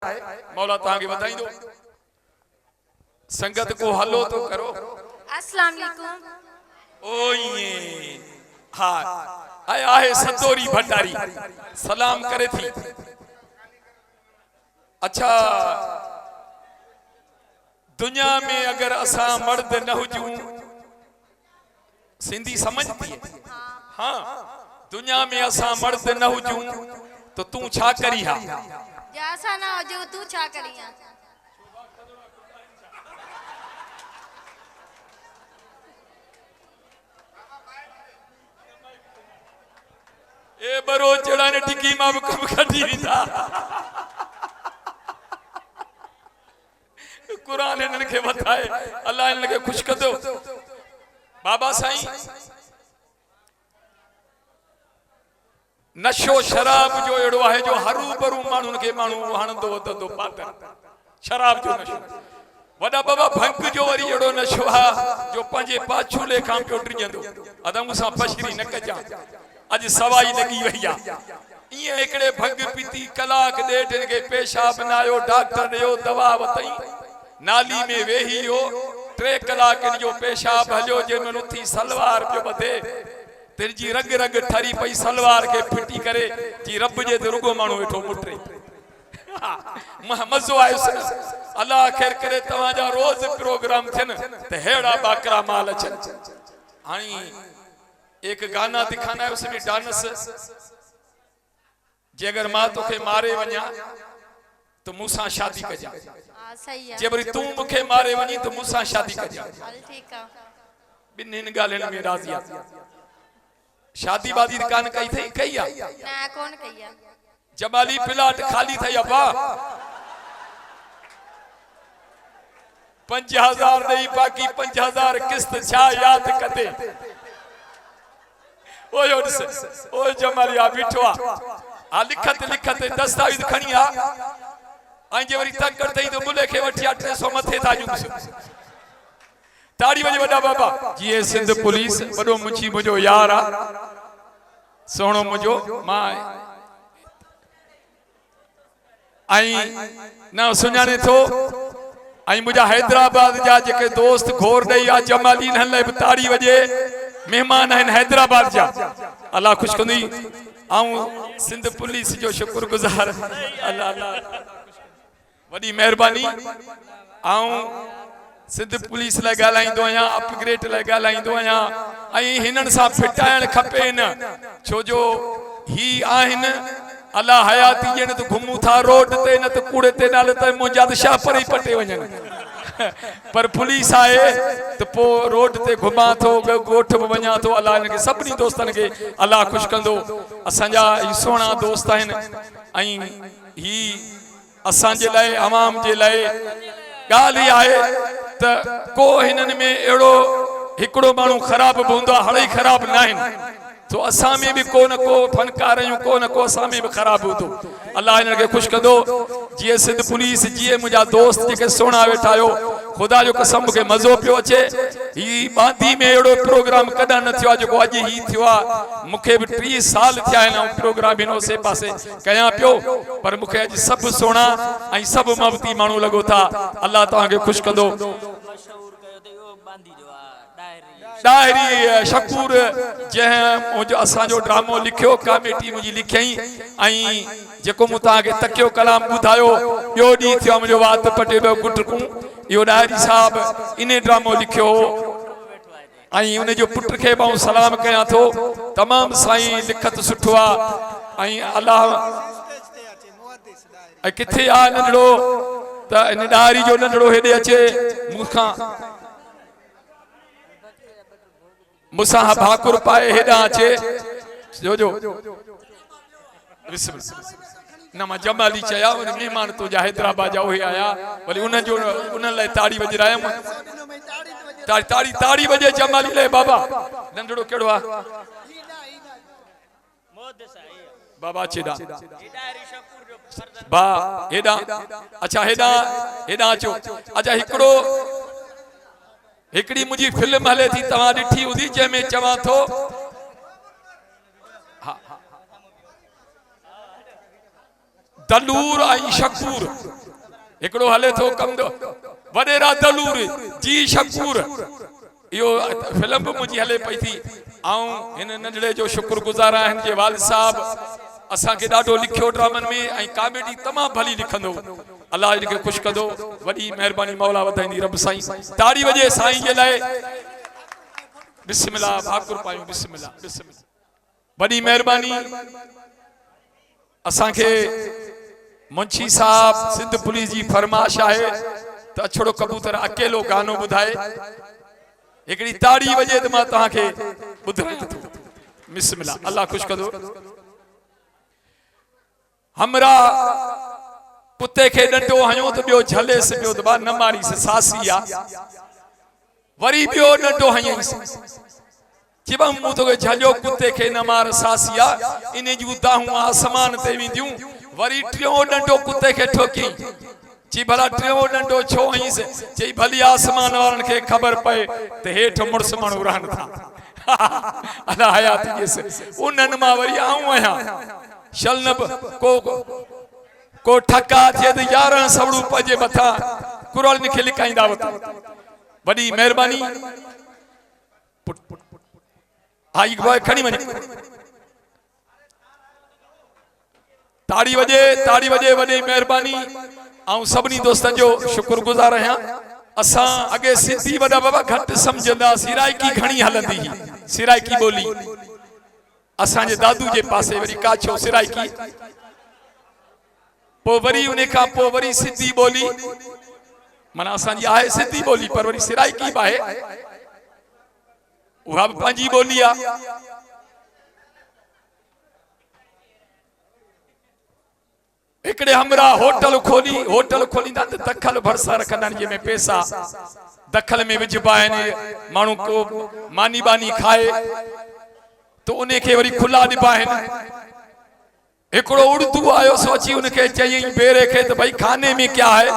मौला तहां के बताई दो संगत को हलो तो करो। अस्सलाम वालेकुम। ओए हाँ आया है सतोरी भंडारी सलाम करे थी। अच्छा दुनिया में अगर असा मर्द न हुजूं, सिंधी समझती है? हाँ दुनिया में असा मर्द न हुजूं तो तू छा करी हा? जैसा ना हो जो तू छा करिया। ए बरो चढ़ा ने टिकी मां कब खटी था कुरान इनन के बताए अल्लाह इनन के खुश कर दो। बाबा साईं नशो शराब जो एड़ो है जो हरू भरू मानू के मानू हणंदो वधंदो पातर शराब जो नशो। वडा बाबा भंग जो वरी एड़ो नशो है जो पंजे पाछू लेखा पियो ड्रिजंदो अदा मूंसा बशरी न कजा अज सवाई लगी वही आ। ये एकड़े भंग पीती कलाक डेढ़ के पेशाब नायो डॉक्टर ने दवा बताई नाली में वेही हो 3 कलाक जो पेशाब हलियो जे में उथी सलवार पियो बधे तेजी रग रग ठरी पई सलवार के फिटी करे जी रब जे ते रुगो मानू वेठो मुटरे मजो आयो अल्लाह खैर करे तवा जा रोज प्रोग्राम थिन ते हेड़ा बाकरा माल अचन। हानी एक गाना दिखाना है उसमें डांस जे अगर मां तो के मारे वन्या तो मूसा शादी कजा। हां सही है। जे बरी तू मुखे मारे वनी तो मूसा शादी कजा। हल ठीक है। बिन गालन में राजिया शादी वादी कान कई थई कईया ना कौन कईया जमाली प्लाट खाली थई अब्बा 5000 नहीं बाकी 5000 किस्त छा याद कते ओए ओए जमालिया बिठवा आ लिखत लिखत दस्तावेज खणिया आई जे वरी तक करतई तो मुले के वठिया 300 मथे था जुस ताड़ी वजे वडा बाबा जी सिंध पुलिस बडो मुंची मुजो यार आ सोणो मुजो मां आई ना सुनाने थो आई मुजा हैदराबाद जा जेके दोस्त घोर दई आ जमाली न ले ताड़ी वजे मेहमान हैं हैदराबाद जा अल्लाह खुश कंदी आऊं सिंध पुलिस जो शुक्रगुजार अल्लाह अल्लाह वडी मेहरबानी आऊं सिंध पुलिस ला गालाइंदो आया अपग्रेड ला गालाइंदो आया आई हिनन सा फिटाइण खपे न छो जो ही आहिन अल्लाह हयाती जन तो घुमू था रोड ते न तो कूड़े ते नाल त मुजा शाह पर ही पटे वजन पर पुलिस आए तो पो रोड ते घुमा थो गोठ वञा थो अल्लाह इनके सभनी दोस्तन के अल्लाह खुश कंदो। असांजा सोना दोस्त आहिन आई ही असां जे लाए आवाम जे लाए गाली आए त को हिनन में एड़ो हिकड़ो मानू खराब होंदो हड़ई खराब नाहिन तो असां में भी को न को फनकार आहियूं को न को असां में भी खराब होतो अल्लाह इनके खुश कंदो। जी सिंध पुलिस जी मुजा दोस्त जेके सोना वेठा आयो खुदा जो कसम के मजो पियो अचे ही बांदी में एड़ो प्रोग्राम कदा न थियो जो आज ही थियो मुखे भी 30 साल थिया न प्रोग्राम इनो से पासे कया पियो पर मुखे आज सब सोना आई सब मवती मानू लगो था अल्लाह तहां के खुश कंदो। डायरी शकूर जे मुझे असा जो ड्रामो लिखियो कमेटी मुझी लिखई आई जेको मुता के तकियो कलाम बुधायो यो डी थियो मुझे बात पटे बे गुटकू यो डायरी साहब इने ड्रामो लिखियो आई उन जो पुट के बाऊ सलाम कया थो तमाम साईं लिखत सुठवा आई अल्लाह आई किथे आ नंडो त इन डायरी जो नंडो हेडे अचे मुखा मुसा भाकुर पाए हेडा अचे जो जो न मा जमाली चया उन मेहमान तो जा हैदराबाद जा होई आया वली उन जो उन ले ताड़ी वजरायम ताड़ी ताड़ी ताड़ी वजे जमाली ले बाबा नंडड़ो केड़ो आ बाबा चेडा बा हेडा अच्छा हेडा हेडा अचो अच्छा हिकड़ो हिकड़ी मुझी फिल्म हले थी तवा डिठी उदी जे में चवा थो दलूर आई शकूर एकड़ो हले थो कम दो वडेरा दलूर जी शकूर यो फिल्म भी मुझी हले पई थी आऊं इन नंढड़े जो शुक्रगुजार आहिनि जे वालिद साहब असा के डाडो लिखियो ड्रामन में आई कॉमेडी तमाम भली लिखंदो अल्लाह इनके खुश कदो वडी मेहरबानी मौला वधाईंदी रब साईं ताड़ी वजे साईं जे लाए बिस्मिल्लाह भाकुर पायूं बिस्मिल्लाह बिस्मिल्लाह वडी मेहरबानी असा के मुंशी साहब सिंध पुलिस जी फरमाश है तो अछड़ो कबूतर अकेलो गानो बुधाए एकड़ी ताड़ी वजे तो मां तहां के बुधाए तो बिस्मिल्लाह अल्लाह खुश कदो हमरा कुत्ते के डंडो हयो तो बियो झले से बियो दबा न मारी से सासिया वरी बियो डंडो हयो जिबम मु तो झलियो कुत्ते के न मार सासिया इने जू दाहू आसमान ते विंदियूं वरी ट्रियो डंडो कुत्ते के ठोकी जी भला ट्रियो डंडो छो हई से जी भली आसमान वारन के खबर पए ते हेठ मुड़स मानू रहन था अल्लाह हयात के से उनन मा वरी आऊं आया शलनब को ठका थे तो 11 सवड़ू पजे मथा कुरल ने लिकाईंदा वता बड़ी मेहरबानी आई बॉय खणी वनी ताड़ी वजे वडी मेहरबानी आऊं सबनी दोस्तन जो शुक्रगुजार आहियां असा अगे सिंधी वडा बाबा घट समझंदा सिराइकी घणी हलंदी सिराइकी बोली असा जे दादू जे पासे वरी काछो सिराइकी पो वरी उने का पो वरी सिंधी बोली मना असा जी आहे सिंधी बोली पर वरी सिराइकी बाहे उहा पंजी बोली आ एकड़े हमरा होटल खोली ना दखल भरसा रखना जे में पैसा दखल में विझबाने मानू को मानी बानी खाए तो उन्हें के वरी खुला दिबाहिन एकड़ो उर्दू आयो सोची उनके चई बेरे के तो भाई खाने में क्या है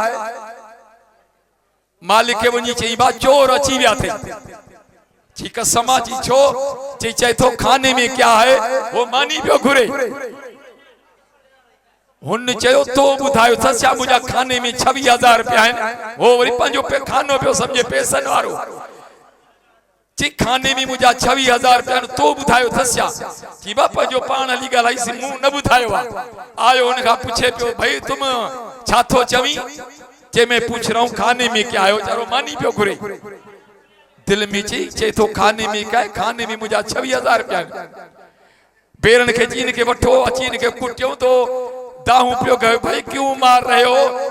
मालिक के वनी चई बा चोर अची व्या थे ठीक समाजी छो चई चई तो खाने में क्या है वो मानी पियो घुरे हुन चयो तो बुधायो सचा मुजा खाने में 26,000 रुपया है वो वरी पंजो पे खानो पियो समझे पैसन वारो जी खाने में मुझा 26,000 रुपया तो बुधायो थस्या जी बापा जो पान हली गलाई से मुंह न बुधायो आयो उनका पूछे पियो भाई तुम छाथो चवी जे मैं पूछ रहा हूं खाने में क्या है चारो मानी पियो घुरे दिल में चे तो खाने में क्या है खाने में मुझा 26,000 रुपया बेरन के चीन के वठो अचीन के कुटियो तो दाहू पियो गयो भाई क्यों मार रहे हो